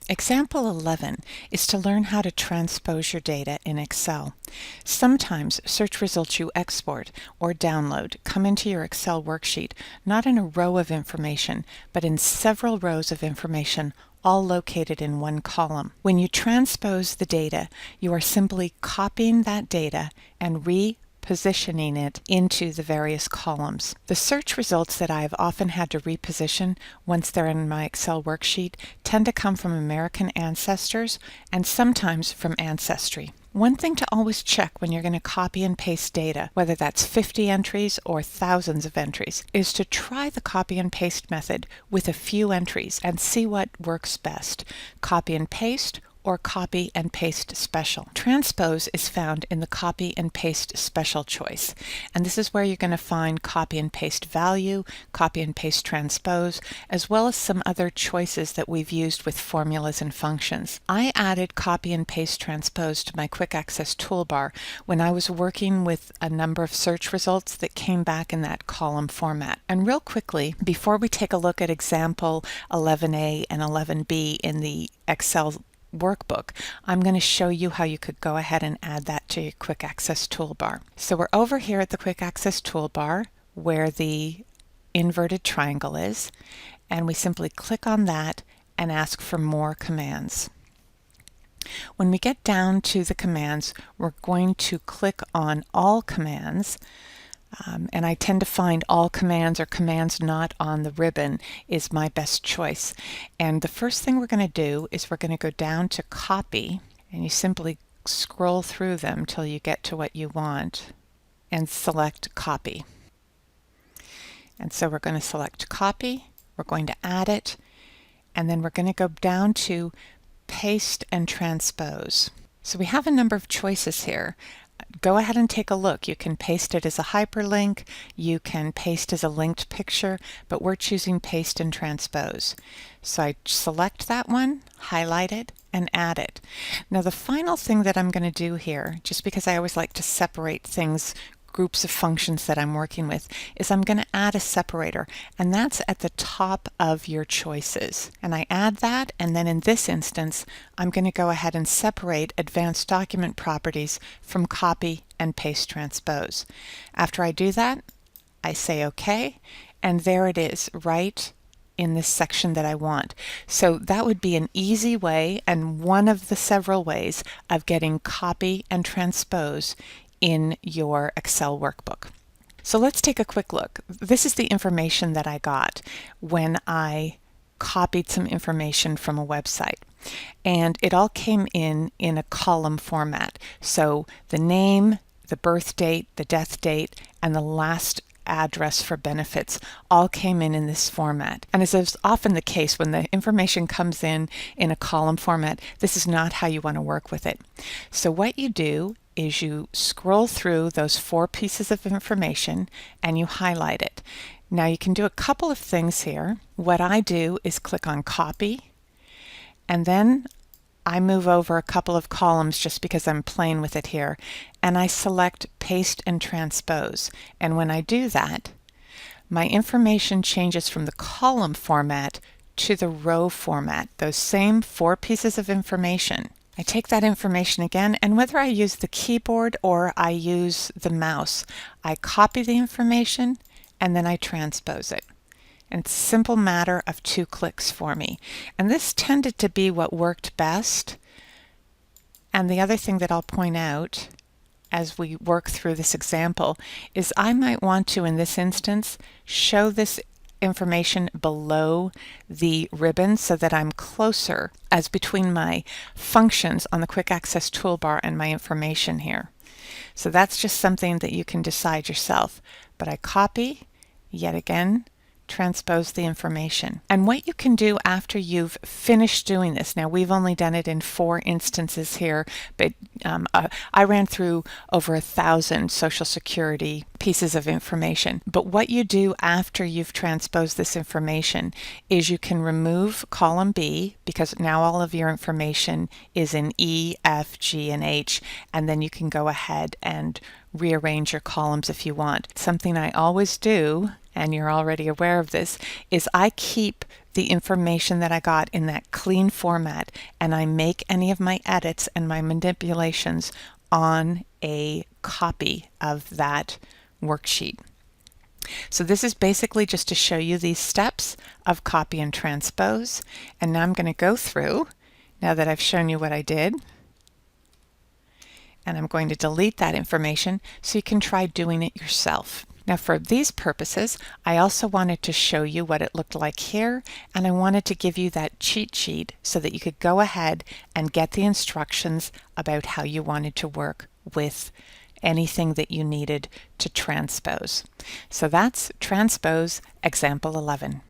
Example 11 is to learn how to transpose your data in Excel. Sometimes search results you export or download come into your Excel worksheet not in a row of information, but in several rows of information, all located in one column. When you transpose the data, you are simply copying that data and repositioning it into the various columns. The search results that I have often had to reposition once they're in my Excel worksheet tend to come from American ancestors and sometimes from Ancestry. One thing to always check when you're going to copy and paste data, whether that's 50 entries or thousands of entries, is to try the copy and paste method with a few entries and see what works best. Copy and paste or copy and paste special. Transpose is found in the copy and paste special choice. And this is where you're going to find copy and paste value, copy and paste transpose, as well as some other choices that we've used with formulas and functions. I added copy and paste transpose to my quick access toolbar when I was working with a number of search results that came back in that column format. And real quickly, before we take a look at example 11a and 11b in the Excel workbook, I'm going to show you how you could go ahead and add that to your quick access toolbar. So we're over here at the quick access toolbar where the inverted triangle is, and we simply click on that and ask for more commands. When we get down to the commands, we're going to click on all commands. And I tend to find all commands or commands not on the ribbon is my best choice. And the first thing we're going to do is we're going to go down to copy, and you simply scroll through them till you get to what you want and select copy. And so we're going to select copy, we're going to add it, and then we're going to go down to paste and transpose. So we have a number of choices here. Go ahead and take a look. You can paste it as a hyperlink, you can paste as a linked picture, but we're choosing paste and transpose. So I select that one, highlight it, and add it. Now the final thing that I'm going to do here, just because I always like to separate things, groups of functions that I'm working with, is I'm going to add a separator, and that's at the top of your choices. And I add that, and then in this instance I'm going to go ahead and separate advanced document properties from copy and paste transpose. After I do that, I say OK, and there it is right in this section that I want. So that would be an easy way and one of the several ways of getting copy and transpose in your Excel workbook. So let's take a quick look. This is the information that I got when I copied some information from a website. And it all came in a column format. So the name, the birth date, the death date, and the last address for benefits all came in this format. And as is often the case when the information comes in a column format, this is not how you want to work with it. So what you do is you scroll through those 4 pieces of information and you highlight it. Now you can do a couple of things here. What I do is click on copy, and then I move over a couple of columns just because I'm playing with it here, and I select paste and transpose. And when I do that, my information changes from the column format to the row format, those same 4 pieces of information. I take that information again, and whether I use the keyboard or I use the mouse, I copy the information and then I transpose it. And it's a simple matter of 2 clicks for me. And this tended to be what worked best. And the other thing that I'll point out as we work through this example is I might want to, in this instance, show this information below the ribbon so that I'm closer as between my functions on the quick access toolbar and my information here. So that's just something that you can decide yourself. But I copy, yet again, transpose the information. And what you can do after you've finished doing this, now we've only done it in 4 instances here, but I ran through over 1,000 Social Security pieces of information. But what you do after you've transposed this information is you can remove column B, because now all of your information is in E, F, G, and H, and then you can go ahead and rearrange your columns if you want. Something I always do and you're already aware of this, is I keep the information that I got in that clean format, and I make any of my edits and my manipulations on a copy of that worksheet. So this is basically just to show you these steps of copy and transpose. And now I'm going to go through, now that I've shown you what I did, and I'm going to delete that information so you can try doing it yourself. Now for these purposes, I also wanted to show you what it looked like here, and I wanted to give you that cheat sheet so that you could go ahead and get the instructions about how you wanted to work with anything that you needed to transpose. So that's Transpose Example 11.